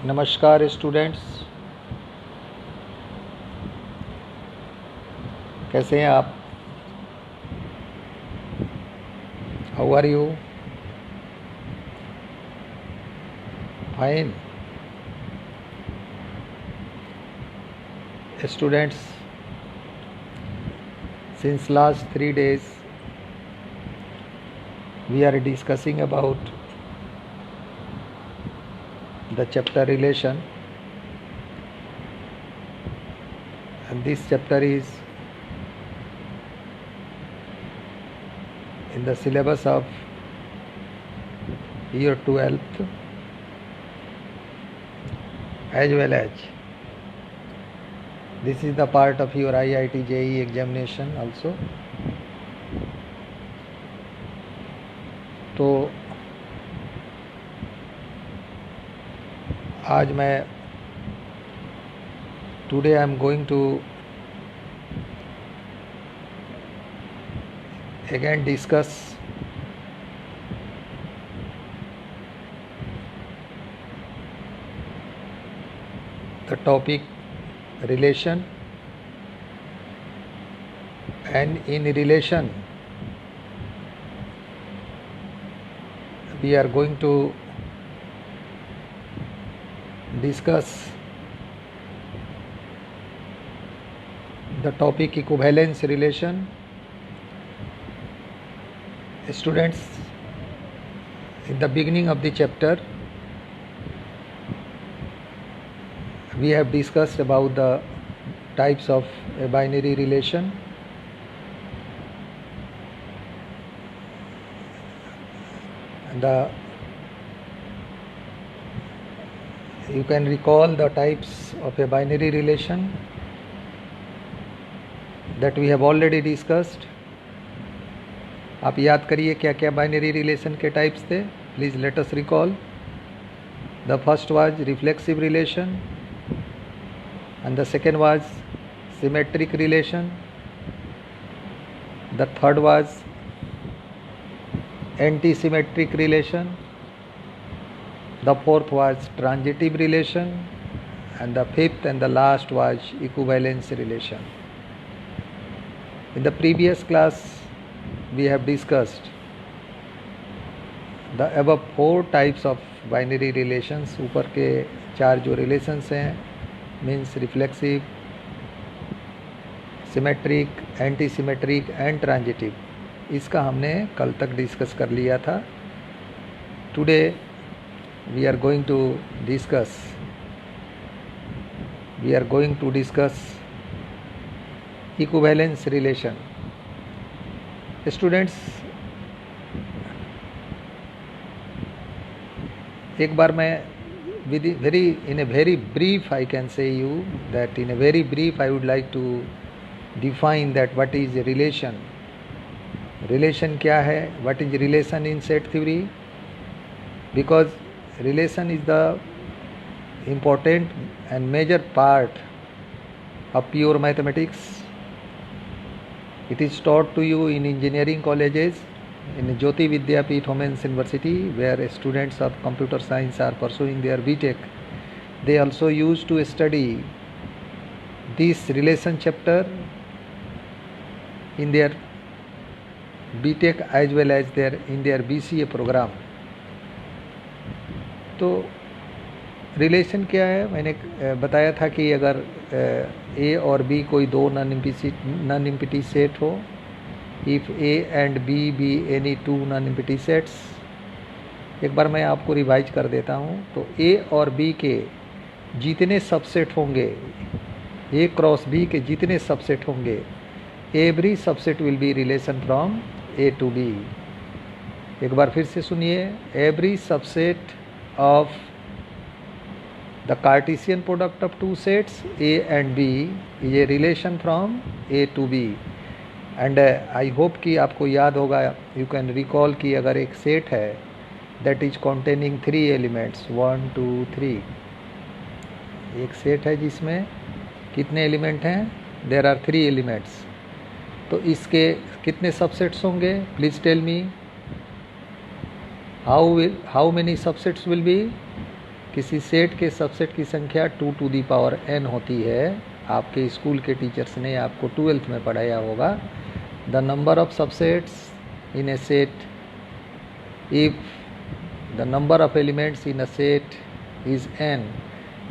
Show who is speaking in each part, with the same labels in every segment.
Speaker 1: नमस्कार स्टूडेंट्स, कैसे हैं आप? How are you? Fine. Students, since last 3 days we are discussing about the chapter relation, and this chapter is in the syllabus of year 12th as well as this is the part of your IIT JEE examination also. तो आज मैं today I am going to again discuss the topic relation, and in relation we are going to discuss the topic equivalence relation. Students, in the beginning of the chapter we have discussed about the types of a binary relation. You can recall the types of a binary relation that we have already discussed. आप याद करिए क्या क्या binary relation के types थे. Please let us recall. The first was reflexive relation, and the second was symmetric relation. The third was anti-symmetric relation. The fourth was transitive relation, and the fifth and the last was equivalence relation. In the previous class we have discussed the above four types of binary relations. ऊपर के चार जो relations हैं, means reflexive, symmetric, anti-symmetric and transitive, इसका हमने कल तक discuss कर लिया था. Today we are going to discuss equivalence relation. Students, एक बार मैं in a very brief I can say you that in a very brief I would like to define that what is relation. Relation क्या है? What is relation in set theory? Because relation is the important and major part of pure mathematics. It is taught to you in engineering colleges, in Jyoti Vidyapeeth Women's University, where students of computer science are pursuing their BTech. They also used to study this relation chapter in their BTech as well as in their BCA program. तो relation क्या है? मैंने बताया था कि अगर ए और B कोई दो नॉन एम्प्टी सेट हो, if A and B be any two non empty sets. एक बार मैं आपको रिवाइज कर देता हूँ. तो ए और बी के जितने सबसेट होंगे, ए क्रॉस बी के जितने सबसेट होंगे, every subset will be relation from A to B. एक बार फिर से सुनिए. Every subset of the Cartesian product of two sets A and B is a relation from A to B. And I hope कि आपको याद होगा, you can recall कि अगर एक सेट है that is containing three elements 1 2 3, एक set है जिसमें कितने एलिमेंट हैं? there are 3 elements. तो इसके कितने सबसेट्स होंगे? Please tell me. How many subsets will be? किसी सेट के सबसेट की संख्या 2 टू दी पावर n होती है, आपके स्कूल के टीचर्स ने आपको 12th में पढ़ाया होगा, the number of subsets in a set, if the number of elements in a set is n,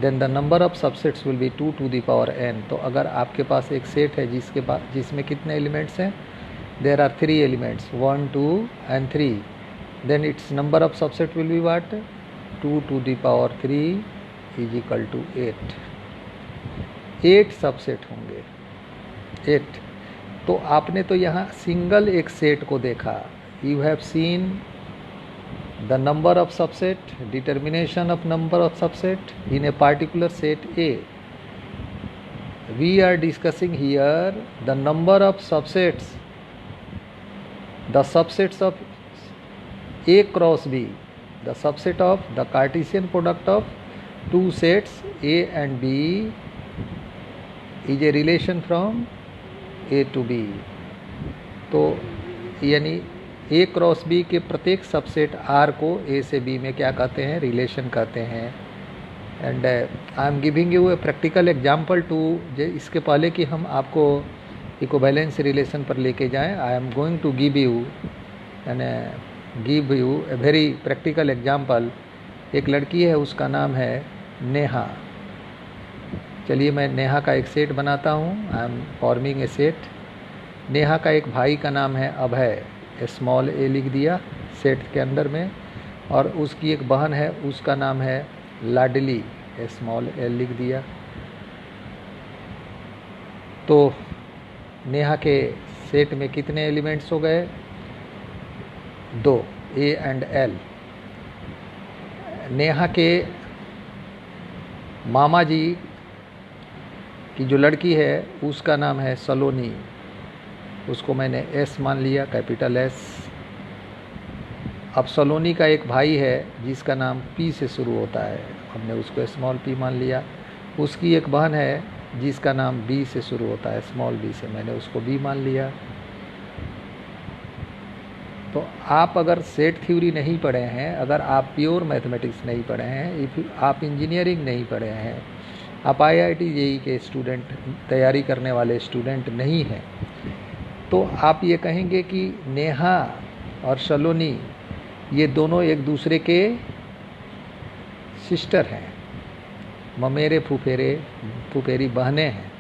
Speaker 1: then the number of subsets will be 2 to the power n। तो अगर आपके पास एक सेट है जिसमें कितने एलिमेंट्स हैं, there are 3 elements 1 2 and 3, then its number of subset will be what, 2 to the power 3 is equal to 8। 8 subset होंगे, 8। तो आपने तो यहाँ सिंगल एक सेट को देखा, you have seen the number of subset, determination of number of subset in a particular set A. We are discussing here the number of subsets, the subsets of A cross B, the subset of the Cartesian product of two sets A and B is a relation from A to B। तो यानी ए cross B के प्रत्येक subset are को ए से B में क्या कहते हैं, रिलेशन कहते हैं। And I am giving you a practical example too, इसके पहले कि हम आपको इक्विवेलेंस रिलेशन पर लेके जाएं, I am going to give you a very practical example. एक लड़की है, उसका नाम है नेहा। चलिए मैं नेहा का एक सेट बनाता हूँ, I am forming a set. Neha का एक भाई का नाम है अभय, स्मॉल ए लिख दिया सेट के अंदर में, और उसकी एक बहन है, उसका नाम है लाडली, स्मॉल एल लिख दिया। तो नेहा के सेट में कितने एलिमेंट्स हो गए, 2, ए एंड एल। नेहा के मामा जी की जो लड़की है उसका नाम है सलोनी, उसको मैंने एस मान लिया, कैपिटल एस। अब सलोनी का एक भाई है जिसका नाम पी से शुरू होता है, हमने उसको स्मॉल पी मान लिया। उसकी एक बहन है जिसका नाम बी से शुरू होता है, स्मॉल बी से, मैंने उसको बी मान लिया। तो आप अगर सेट थ्योरी नहीं पढ़े हैं, अगर आप प्योर मैथमेटिक्स नहीं पढ़े हैं, इफ आप इंजीनियरिंग नहीं पढ़े हैं, आप IIT JEE के स्टूडेंट तैयारी करने वाले स्टूडेंट नहीं हैं, तो आप ये कहेंगे कि नेहा और सलोनी ये दोनों एक दूसरे के सिस्टर हैं, ममेरे फुफेरी बहनें हैं,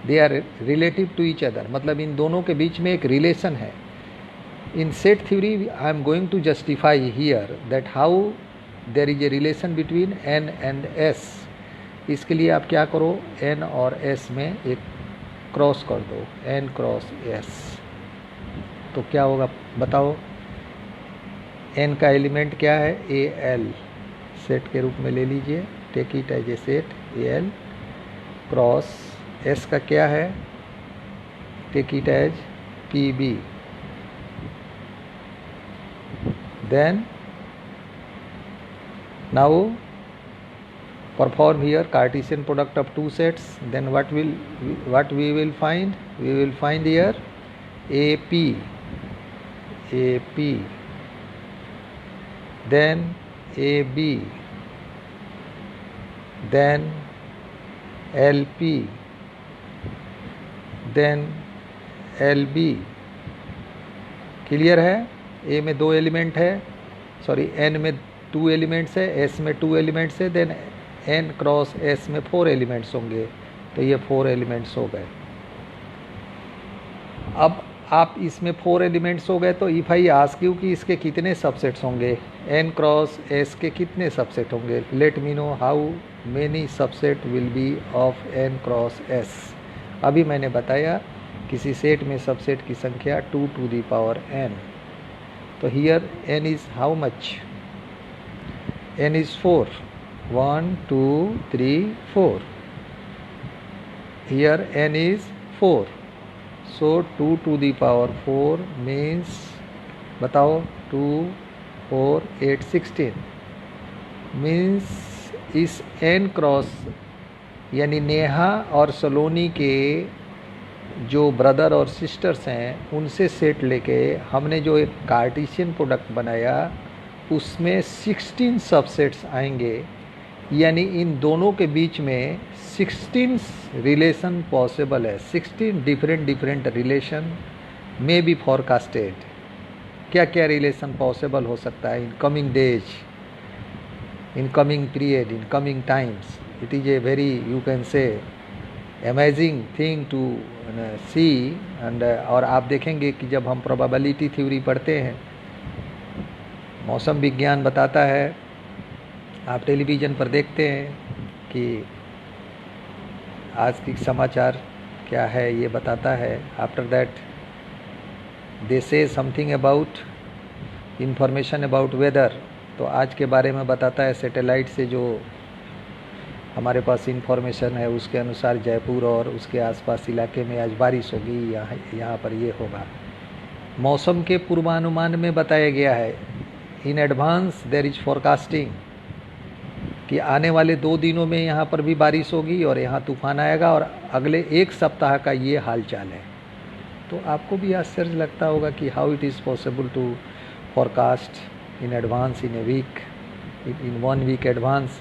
Speaker 1: they are relative to each other, मतलब इन दोनों के बीच में एक रिलेशन है। In set theory I am going to justify here that how there is a relation between n and s। इसके लिए आप क्या करो, n और s में एक क्रॉस कर दो, n क्रॉस s। तो क्या होगा बताओ, n का एलिमेंट क्या है, al, सेट के रूप में ले लीजिए, take it as a set al cross s का क्या है, take it as pb। Then now perform here Cartesian product of two sets, then what we will find, we will find here AP, then AB, then LP, then LB। Clear है, A में 2 element है, sorry N में 2 elements है, S में 2 elements है, then n cross s में 4 elements होंगे, तो ये 4 एलिमेंट्स हो गए। अब आप इसमें 4 एलिमेंट्स हो गए, तो इफ आई आस्क यू कि इसके कितने सबसेट्स होंगे, n क्रॉस s के कितने सबसेट होंगे, let me know how many subset will B of n cross s। अभी मैंने बताया किसी सेट में सबसेट की संख्या 2 टू दी पावर n। तो here n is how much, n is 4, 1 2 3 4, here n is 4, so 2 to the power 4 means बताओ 2 4 8 16 means इस n क्रॉस यानी नेहा और सलोनी के जो ब्रदर और सिस्टर्स हैं उनसे सेट लेके हमने जो एक कार्टेशियन प्रोडक्ट बनाया उसमें 16 सबसेट्स आएंगे। यानी इन दोनों के बीच में 16 रिलेशन पॉसिबल है। 16 डिफरेंट रिलेशन में बी फोरकास्टेड। क्या क्या रिलेशन पॉसिबल हो सकता है in coming days, in coming period, in coming times. It is a very, you can say, amazing thing to see. And और आप देखेंगे कि जब हम प्रोबेबिलिटी थ्योरी पढ़ते हैं, मौसम विज्ञान बताता है, आप टेलीविज़न पर देखते हैं कि आज की समाचार क्या है ये बताता है। आफ्टर दैट दे से something about information about whether, तो आज के बारे में बताता है सैटेलाइट से जो हमारे पास इंफॉर्मेशन है उसके अनुसार जयपुर और उसके आसपास इलाके में आज बारिश होगी, यहाँ पर ये होगा। मौसम के पूर्वानुमान में बताया गया है, in advance there is forecasting, कि आने वाले 2 दिनों में यहाँ पर भी बारिश होगी और यहाँ तूफान आएगा और अगले 1 सप्ताह का ये हाल चाल है। तो आपको भी आश्चर्य लगता होगा कि how it is possible to forecast in advance, in a week, in 1 week advance.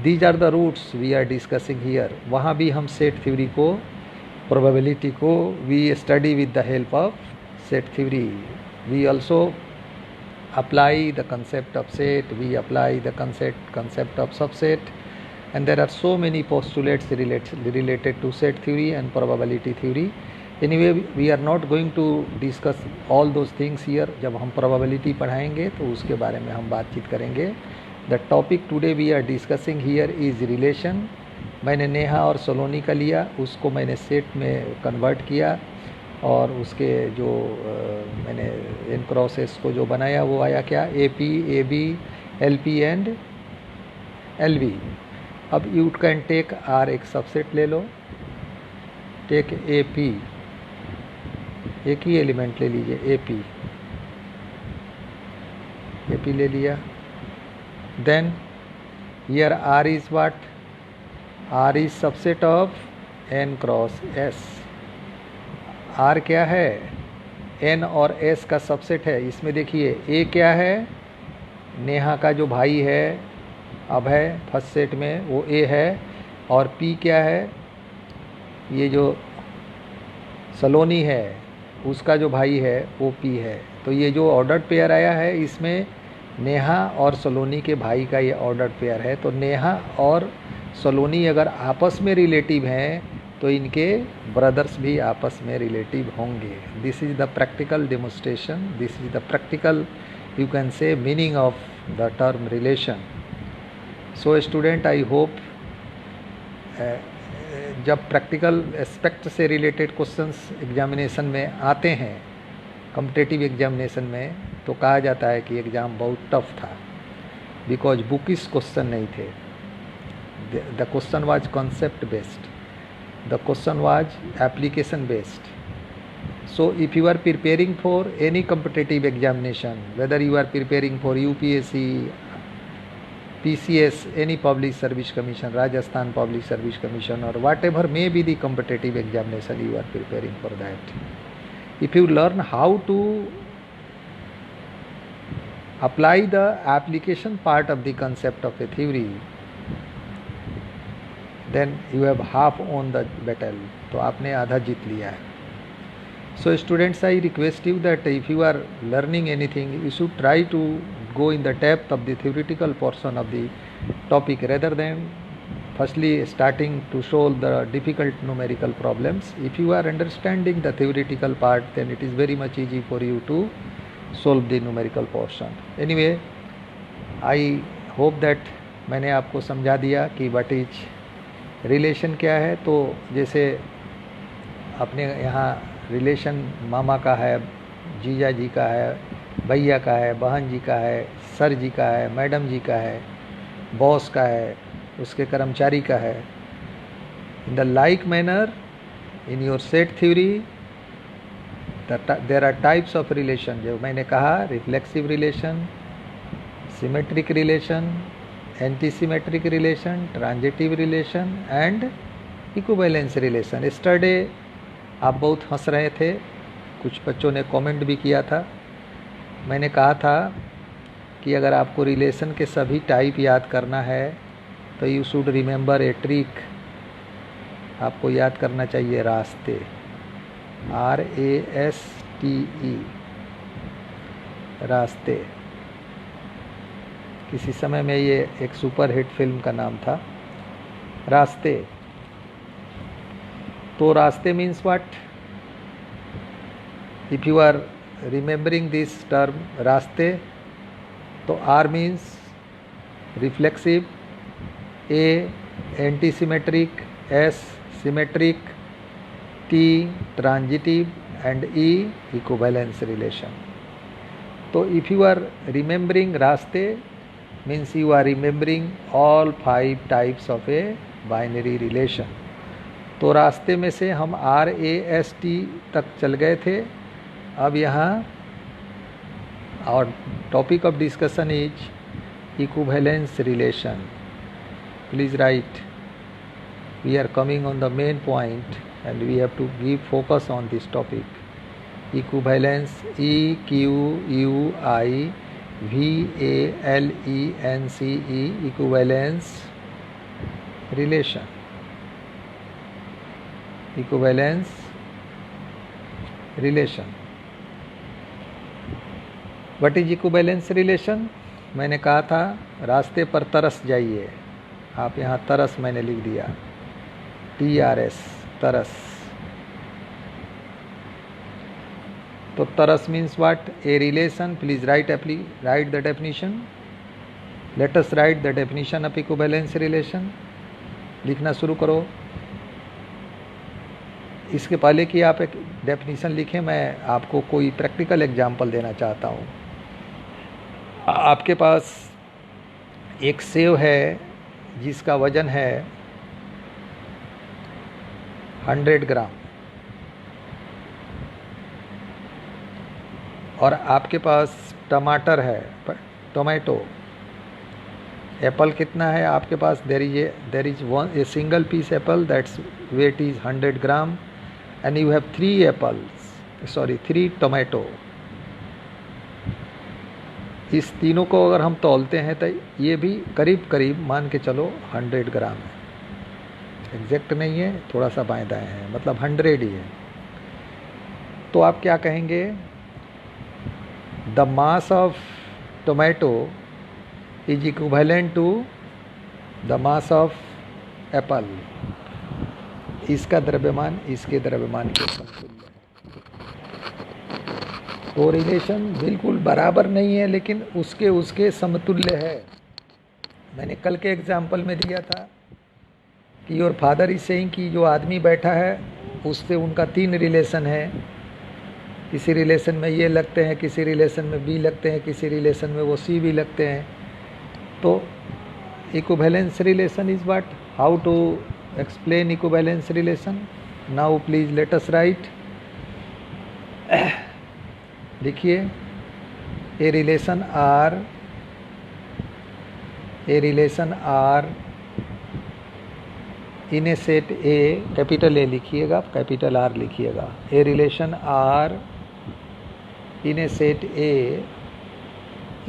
Speaker 1: These are the roots we are discussing here. वहाँ भी हम सेट थ्योरी को, प्रोबेबिलिटी को we study with the help of set theory. We also apply the concept of set, we apply the concept of subset, and there are so many postulates related to set theory and probability theory. Anyway, we are not going to discuss all those things here. जब हम probability पढ़ाएंगे तो उसके बारे में हम बातचीत करेंगे। The topic today we are discussing here is relation. मैंने नेहा और सोलोनी का लिया, उसको मैंने सेट में कन्वर्ट किया और उसके जो मैंने एन क्रॉस एस को जो बनाया वो आया क्या, A P, A B, L P and L B. अब यू कैन टेक आर, एक सबसेट ले लो, टेक ए पी, एक ही एलिमेंट ले लीजिए, ए पी ले लिया। Then here R is what, R is subset of N cross S. R क्या है, एन और एस का सबसेट है। इसमें देखिए ए क्या है, नेहा का जो भाई है अब है फर्स्ट सेट में वो ए है, और पी क्या है, ये जो सलोनी है उसका जो भाई है वो पी है। तो ये जो ऑर्डर्ड पेयर आया है इसमें नेहा और सलोनी के भाई का ये ऑर्डर्ड पेयर है। तो नेहा और सलोनी अगर आपस में रिलेटिव हैं तो इनके ब्रदर्स भी आपस में रिलेटिव होंगे। This is the practical demonstration, this is the practical, you can से, meaning of the term relation. So student, I hope जब प्रैक्टिकल एस्पेक्ट से रिलेटेड क्वेश्चंस एग्जामिनेशन में आते हैं, कॉम्पिटिटिव एग्जामिनेशन में, तो कहा जाता है कि एग्ज़ाम बहुत टफ था, बिकॉज बुकिश क्वेश्चन नहीं थे। The question was concept based, the question was application based. So if you are preparing for any competitive examination, whether you are preparing for UPSC, PCS, any public service commission, Rajasthan public service commission, or whatever may be the competitive examination you are preparing for that, if you learn how to apply the application part of the concept of a theory, then you have half on the battle, तो आपने आधा जीत लिया है। So students, I request you that if you are learning anything, you should try to go in the depth of the theoretical portion of the topic rather than firstly starting to solve the difficult numerical problems. If you are understanding the theoretical part, then it is very much easy for you to solve the numerical portion. Anyway, I hope that मैंने आपको समझा दिया कि what is relation क्या है। तो जैसे अपने यहाँ रिलेशन मामा का है, जीजा जी का है, भैया का है, बहन जी का है, सर जी का है, मैडम जी का है, बॉस का है, उसके कर्मचारी का है। In the like manner in your set theory there are types of relation, जो मैंने कहा, reflexive relation, symmetric relation, antisymmetric relation, transitive relation and equivalence relation. Yesterday आप बहुत हंस रहे थे, कुछ बच्चों ने कमेंट भी किया था। मैंने कहा था कि अगर आपको रिलेशन के सभी टाइप याद करना है तो you should remember a trick, आपको याद करना चाहिए रास्ते, RASTE, रास्ते। किसी समय में ये एक सुपर हिट फिल्म का नाम था, रास्ते। तो रास्ते means what? If you are remembering this term रास्ते, तो R means reflexive, A antisymmetric, S symmetric, T transitive and E equivalence relation. तो इफ यू आर रिमेंबरिंग रास्ते means you are remembering all 5 types of a binary relation। तो रास्ते में से हम RAST तक चल गए थे। अब यहाँ और topic of discussion is equivalence relation. Please write, we are coming on the main point and we have to give focus on this topic. Equivalence, EQUIVALENCE, equivalence relation, equivalence relation. What is equivalence relation? मैंने कहा था रास्ते पर तरस जाइए। आप यहाँ तरस मैंने लिख दिया, TRS, तरस। तो तरस means what? A relation. Please right the definition. Late us right the definition of equivalence relation. लिखना शुरू करो। इसके पहले कि आप एक डेफिनेशन लिखें, मैं आपको कोई प्रैक्टिकल एग्जांपल देना चाहता हूँ। आपके पास एक सेव है जिसका वजन है 100 ग्राम, और आपके पास टमाटर है, टोमेटो। एप्पल कितना है आपके पास? There is a single piece apple that's weight is 100 gram and you have 3 tomato. इस तीनों को अगर हम तौलते हैं तो ये भी करीब करीब मान के चलो 100 ग्राम है। एग्जैक्ट नहीं है, थोड़ा सा बाएं दाएं है, मतलब 100 ही है। तो आप क्या कहेंगे? The mass of tomato is equivalent to the mass of apple. इसका द्रव्यमान इसके द्रव्यमान के समतुल्य है। तो रिलेशन बिल्कुल बराबर नहीं है, लेकिन उसके समतुल्य है। मैंने कल के एग्जाम्पल में दिया था कि योर फादर इज सेइंग कि जो आदमी बैठा है उससे उनका 3 रिलेशन है। किसी रिलेशन में ये लगते हैं, किसी रिलेशन में बी लगते हैं, किसी रिलेशन में वो सी भी लगते हैं। तो equivalence relation is what? How to explain equivalence relation? Now please let us write. लिखिए, a relation R in a set A, capital A लिखिएगा, कैपिटल आर लिखिएगा। A relation R in a set A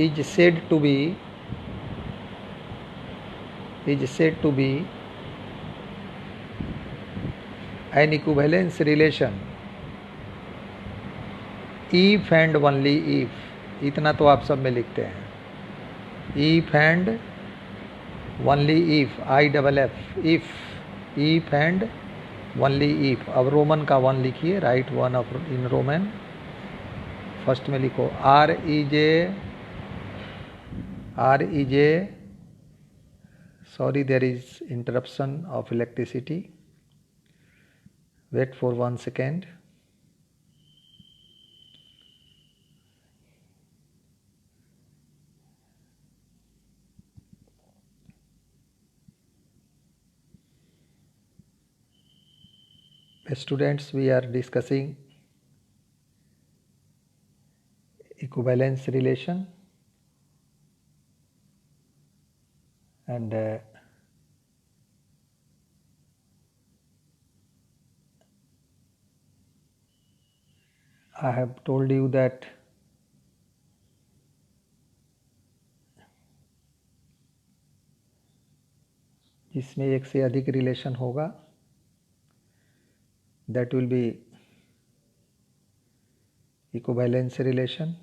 Speaker 1: is said to be an equivalence relation if and only if। इतना तो आप सब में लिखते हैं, if and only if, if and only if। अब रोमन का 1 लिखिए, write 1 of in Roman. First में लिखो R is A, sorry there is interruption of electricity, wait for 1 second. Students, we are discussing equivalence relation and I have told you that इसमें एक से अधिक relation होगा, that will be equivalence relation.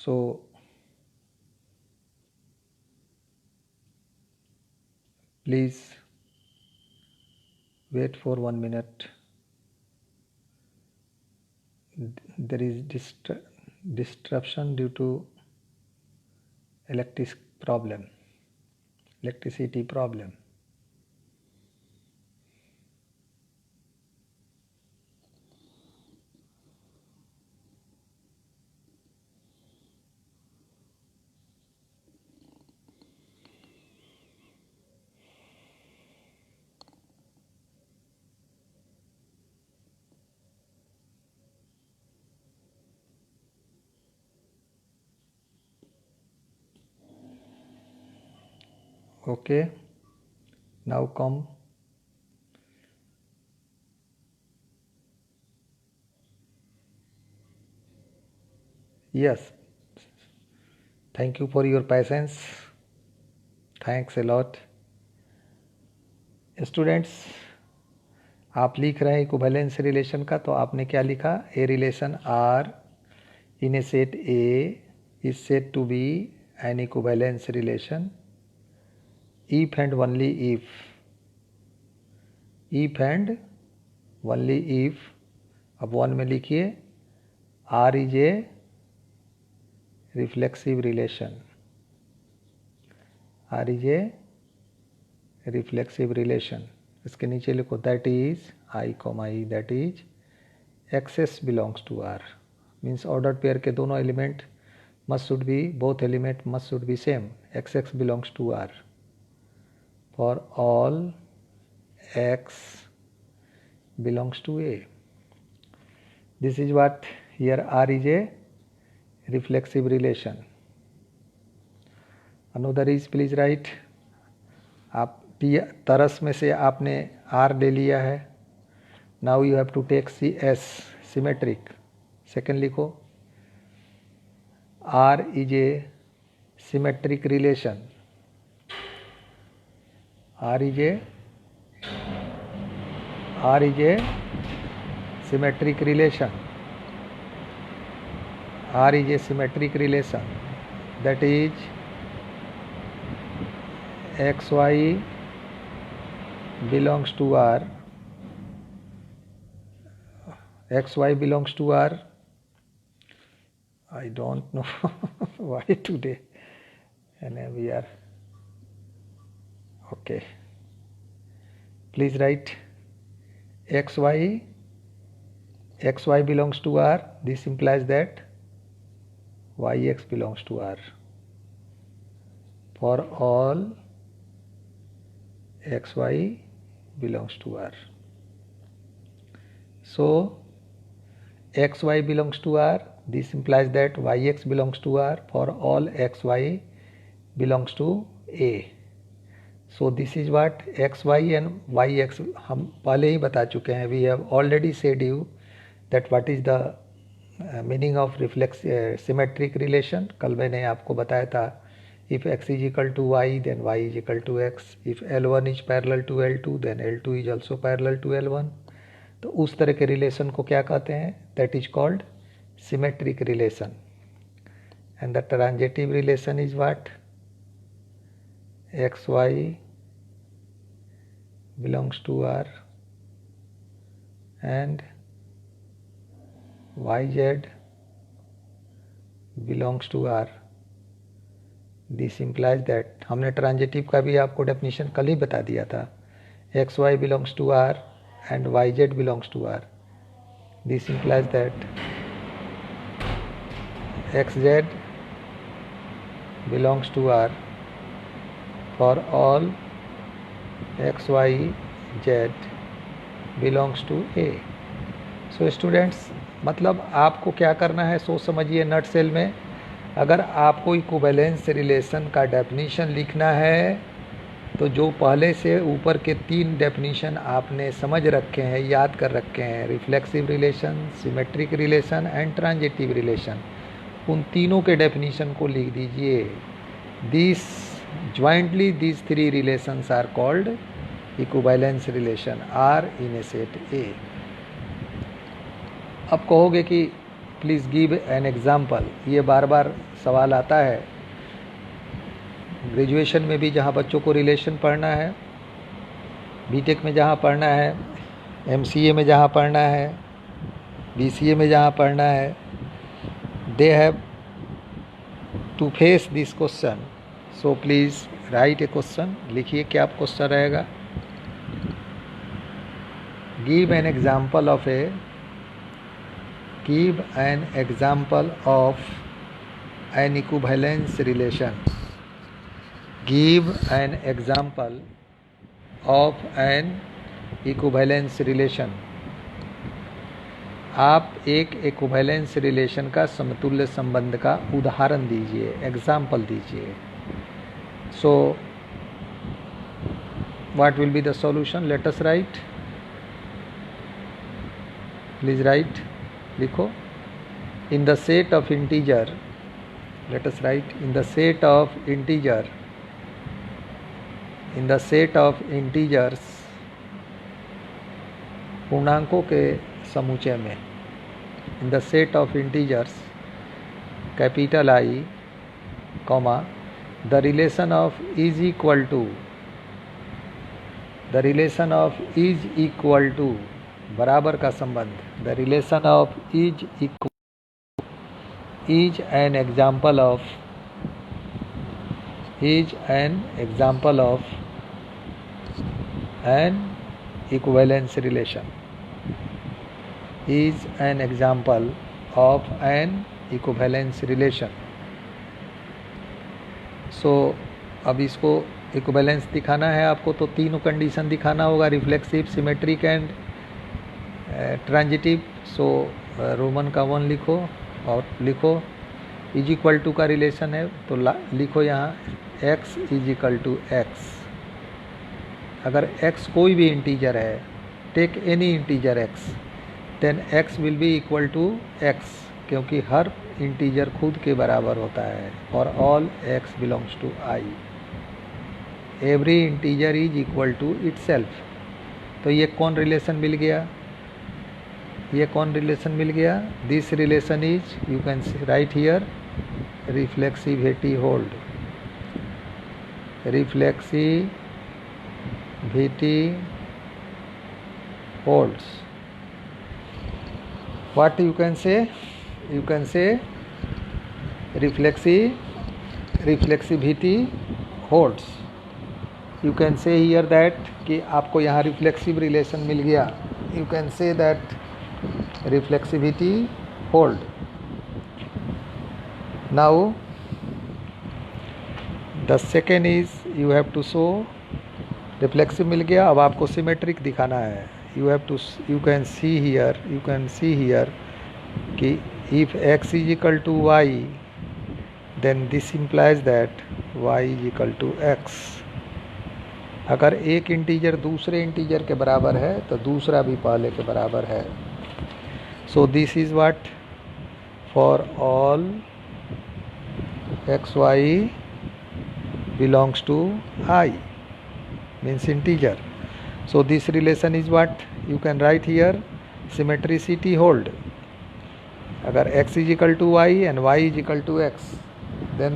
Speaker 1: So please wait for 1 minute. There is disruption due to electricity problem. Okay, now come. Yes, thank you for your patience. Thanks a lot. Students, आप लिख रहे हैं equivalence relation का, तो आपने क्या लिखा? A relation R in a set A is set to be an equivalence relation if and only if and only if. अब वन में लिखिए R is a reflexive relation. R is a reflexive relation. इसके नीचे लिखो that is I comma E, that is X's belongs to R. Means order pair के दोनों element must should be, both element must should be same. X belongs to R for all x belongs to A. This is what here R is a reflexive relation. Another is, please write. आप तरस में से आपने R ले लिया है. Now you have to take CS, symmetric. Second लिखो R is a symmetric relation. R is a symmetric relation. R is a symmetric relation. That is XY belongs to R. XY belongs to R. I don't know why today. And we are okay. Please write XY belongs to R. This implies that YX belongs to R for all XY belongs to R. So XY belongs to R. This implies that YX belongs to R for all XY belongs to A. So this is what XY and YX हम पहले ही बता चुके हैं. We have already said you that what is the meaning of symmetric relation. कल मैंने आपको बताया था if x is equal to y then y is equal to x. If L1 is parallel to L2 then L2 is also parallel to L1. तो उस तरह के relation को क्या कहते हैं? That is called symmetric relation. And the transitive relation is what? XY belongs to R and YZ belongs to R. This implies that हमने transitive का भी आपको डेफिनेशन कल ही बता दिया था. XY belongs to R and YZ belongs to R. This implies that XZ belongs to R for all XYZ belongs to A. So students, मतलब आपको क्या करना है सोच समझिए नट सेल में. अगर आपको इक्विवेलेंस रिलेशन का डेफिनेशन लिखना है तो जो पहले से ऊपर के 3 डेफिनेशन आपने समझ रखे हैं, याद कर रखे हैं, reflexive relation, symmetric relation and transitive relation, उन तीनों के डेफिनेशन को लिख दीजिए. This jointly these three relations are called equivalence relation are in a set A. अब कहोगे कि प्लीज़ गिव एन एग्जाम्पल, ये बार बार सवाल आता है ग्रेजुएशन में भी, जहाँ बच्चों को रिलेशन पढ़ना है, बीटेक में जहाँ पढ़ना है, एमसीए में जहाँ पढ़ना है, बीसीए में जहाँ पढ़ना है, they have to face this question. So please write a question. लिखिए क्या क्वेश्चन रहेगा. Give an example of a give an example of an equivalence relation. Give an example of an equivalence relation. आप एक equivalence relation का समतुल्य संबंध का उदाहरण दीजिए, एग्जाम्पल दीजिए. So what will be the solution? Let us write. Please write. लिखो. In the set of integer, let us write. In the set of integer, in the set of integers, पूर्णांकों के समुच्चय में, in the set of integers capital I comma the relation of is equal to, the relation of is equal to, बराबर का संबंध, the relation of is equal, is an example of, is an example of an equivalence relation, is an example of an equivalence relation. So अब इसको equivalence दिखाना है आपको, तो तीनों कंडीशन दिखाना होगा, reflexive, symmetric and transitive. So Roman का 1 लिखो और लिखो इज इक्वल टू का रिलेशन है तो लिखो यहाँ x is equal to x. अगर x कोई भी इंटीजर है, take any integer x, then x will be equal to x, क्योंकि हर इंटीजर खुद के बराबर होता है. और all x belongs to i, every integer is equal to itself. तो ये कौन रिलेशन मिल गया? ये कौन रिलेशन मिल गया? This relation is, you can write here, reflexivity hold, reflexivity holds. What you can say? You can say reflexivity holds. You can say here that कि आपको यहाँ रिफ्लेक्सिव रिलेशन मिल गया. You can say that reflexivity hold. Now the second is you have to show reflexive मिल गया. अब आपको symmetric दिखाना है. you can see here कि if x is equal to y, then this implies that y is equal to x. अगर एक integer दूसरे इंटीजर के बराबर है तो दूसरा भी पहले के बराबर है. So this is what for all x y belongs to I, means integer. So this relation is what you can write here, symmetricity hold. अगर x is equal to y and y is equal to x, then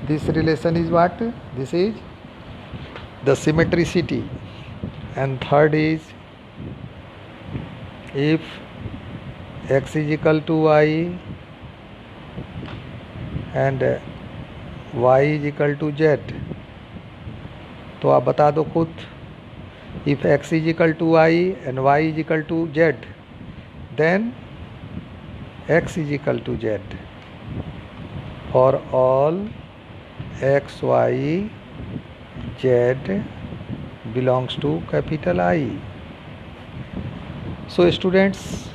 Speaker 1: this relation is what? This is the symmetricity. And third is if x is equal to y and y is equal to z, तो आप बता दो खुद. If x is equal to y and y is equal to z, then x is equal to z for all x, y, z belongs to capital I. So students,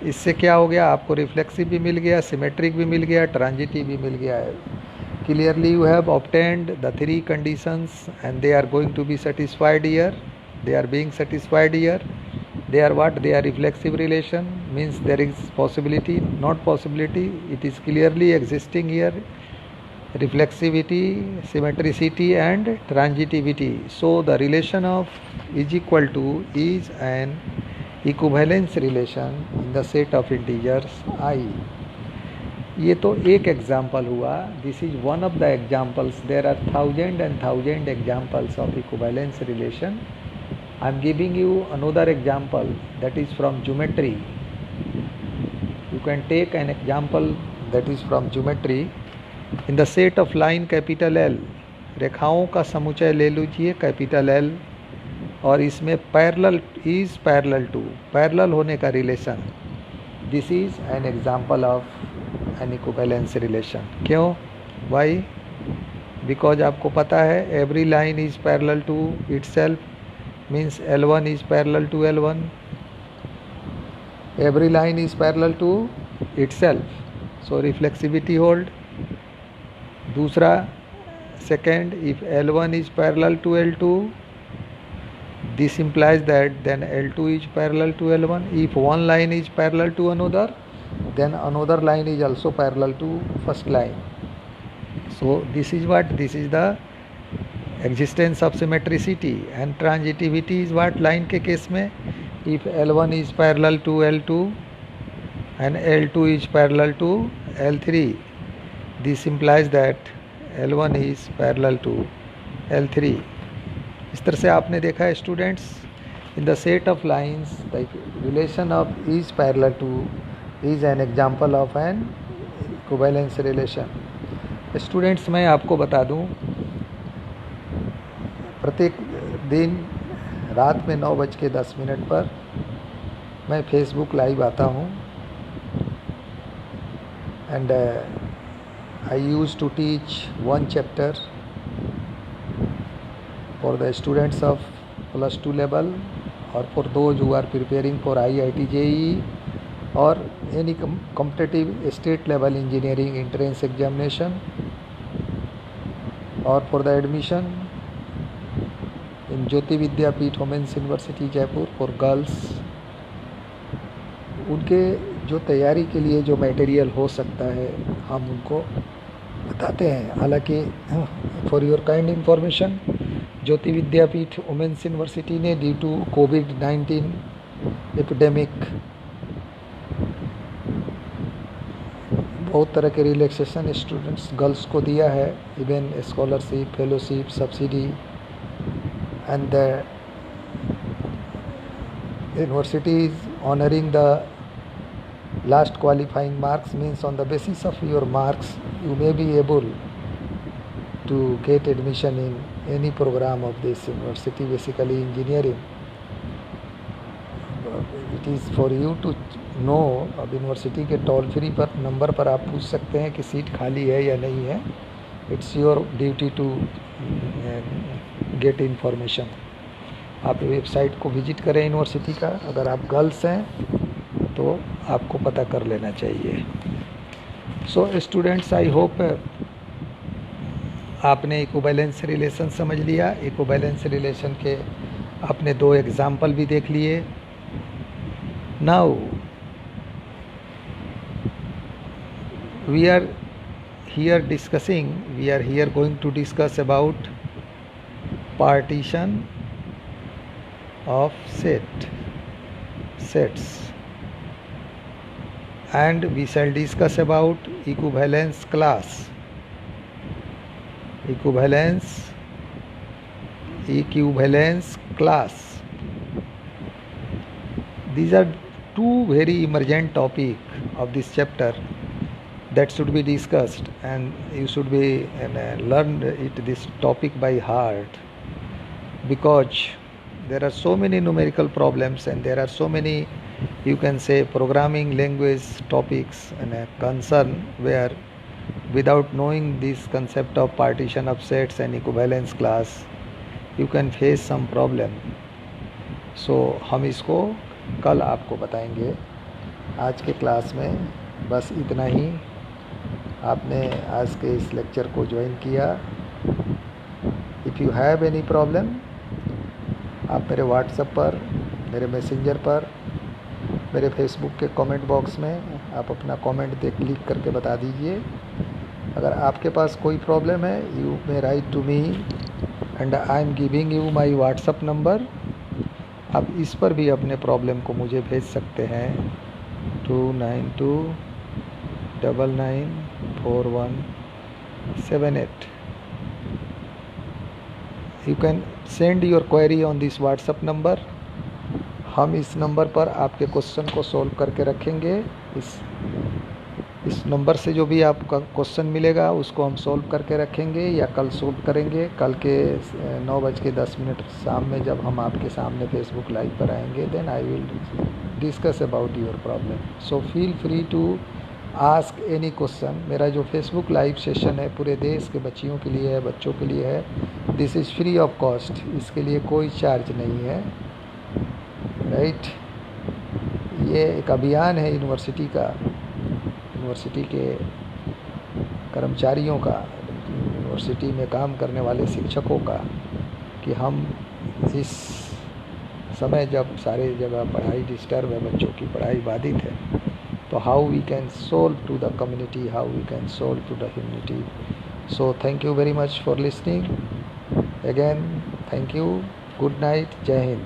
Speaker 1: इससे क्या हो गया? आपको रिफ्लेक्सिव भी मिल गया, सिमेट्रिक भी मिल गया, transitive भी मिल गया है. Clearly you have obtained the three conditions and they are going to be satisfied here. They are being satisfied here. They are what? They are reflexive relation, means there is possibility, not possibility. It is clearly existing here. reflexivity, symmetricity and transitivity. So the relation of is equal to is an equivalence relation in the set of integers I. ये तो एक example हुआ. This is one of the examples. There are thousand and thousand examples of equivalence relation. I am giving you another example that is from geometry. You can take an example that is from geometry. In the set of line capital L, रेखाओं का समुच्चय ले लीजिए capital L, और इसमें parallel is parallel to, parallel होने का रिलेशन. This is an example of an equivalence relation. क्यों? वाई? बिकॉज आपको पता है every line is parallel to itself, means L1 is parallel to L1. Every line is parallel to itself, so reflexivity hold. दूसरा, second, if L1 is parallel to L2, this implies that then L2 is parallel to L1. If one line is parallel to another, then another line is also parallel to first line. So this is what? This is the existence of symmetricity. And transitivity is what? Line के case में if L1 is parallel to L2 and L2 is parallel to L3, this implies that L1 is parallel to L3. इस तरह से आपने देखा है students, in the set of lines the relation of is parallel two is an example of an equivalence relation. Students, मैं आपको बता दूं, प्रत्येक दिन रात में 9:10 पर मैं फेसबुक लाइव आता हूं. And I used to teach one chapter for the students of plus 2 level or for those who are preparing for IIT JEE or any competitive state level engineering entrance examination, or for the admission in Jyoti Vidyapeeth Women's University Jaipur for girls. उनके जो तैयारी के लिए जो material हो सकता है हम उनको बताते हैं. हालांकि for your kind information, Jyoti Vidyapeeth women's university ने ड्यू टू कोविड-19 एपिडेमिक बहुत तरह के रिलैक्सेशन स्टूडेंट्स गर्ल्स को दिया है, even scholarship, fellowship, subsidy. And the university is honouring the last qualifying marks, means on the basis of your marks you may be able to get admission in any program of this university, basically engineering. It is for you to know. अब university के toll free पर number पर आप पूछ सकते हैं कि seat खाली है या नहीं है. It's your duty to get information. आप वेबसाइट को विजिट करें यूनिवर्सिटी का. अगर आप गर्ल्स हैं तो आपको पता कर लेना चाहिए. सो स्टूडेंट्स, आई होप आपने इक्विवेलेंस रिलेशन समझ लिया. इक्विवेलेंस रिलेशन के आपने 2 एग्जाम्पल भी देख लिए. Now we are here going to discuss about partition of sets. And we shall discuss about equivalence class. Equivalence class. These are 2 very emergent topics of this chapter that should be discussed, and you should be learn this topic by heart, because there are so many numerical problems and there are so many, you can say, programming language topics and a concern where without knowing this concept of partition of sets and equivalence class you can face some problem. So हम इसको कल आपको बताएंगे. आज के class में बस इतना ही. आपने आज के इस लेक्चर को ज्वाइन किया. If you have any problem, आप मेरे व्हाट्सएप पर, मेरे मैसेंजर पर, मेरे फेसबुक के कमेंट बॉक्स में आप अपना कमेंट लिख करके बता दीजिए. अगर आपके पास कोई प्रॉब्लम है, you may write to me and I am giving you my WhatsApp number. आप इस पर भी अपने प्रॉब्लम को मुझे भेज सकते हैं 29299417 you can send your query on this WhatsApp number. हम इस नंबर पर आपके क्वेश्चन को सॉल्व करके रखेंगे। इस नंबर से जो भी आपका क्वेश्चन मिलेगा उसको हम सॉल्व करके रखेंगे या कल सॉल्व करेंगे। कल के 9:10 शाम में जब हम आपके सामने फेसबुक लाइव पर आएंगे, then I will discuss about your problem. So feel free to ask any question. मेरा जो फेसबुक लाइव सेशन है पूरे देश के बच्चियों के लिए है, बच्चों के लिए है। This is free of cost, इसके लिए कोई चार्ज नहीं है, राइट। ये एक अभियान है यूनिवर्सिटी का, यूनिवर्सिटी के कर्मचारियों का, यूनिवर्सिटी में काम करने वाले शिक्षकों का, कि हम इस समय जब सारे जगह पढ़ाई डिस्टर्ब है, बच्चों की पढ़ाई बाधित है, तो how we can solve to the community, how we can solve to the humanity. So thank you very much for listening again. Thank you, good night, जय हिंद।